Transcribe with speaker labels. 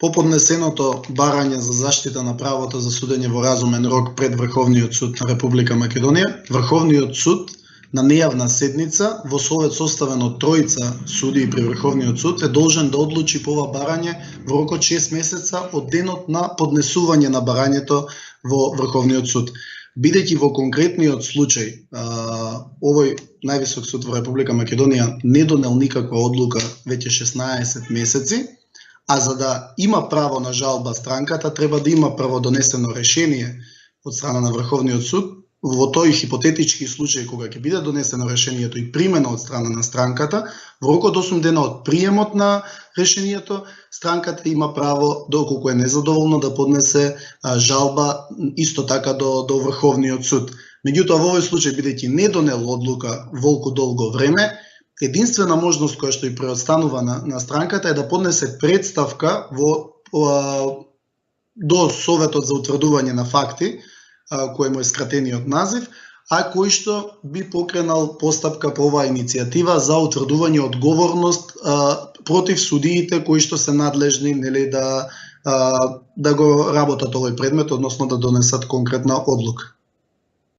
Speaker 1: По поднесеното барање за заштита на правото за судење во разумен рок пред Врховниот суд на Република Македонија, Врховниот суд на нејавна седница во совет составен од тројца судии при Врховниот суд е должен да одлучи по ова барање во рок од 6 месеца од денот на поднесување на барањето во Врховниот суд. Бидејќи во конкретниот случај овој највисок суд во Република Македонија не донел никаква одлука веќе 16 месеци, а за да има право на жалба странката, треба да има прво донесено решение од страна на Врховниот суд. Во тој хипотетички случај кога ќе биде донесено решението и примено од страна на странката, во рок од 8 дена од приемот на решението, странката има право, доколку е незадоволна, да поднесе жалба исто така до Врховниот суд. Меѓутоа, во овој случај, бидејќи не донел одлука волку долго време, единствена можност која што и преостанува на странката е да поднесе представка до Советот за утврдување на факти, кој му е скратениот назив, а кој што би покренал постапка по оваа иницијатива за утврдување одговорност против судиите кои што се надлежни да го работат овој предмет, односно да донесат конкретна одлука.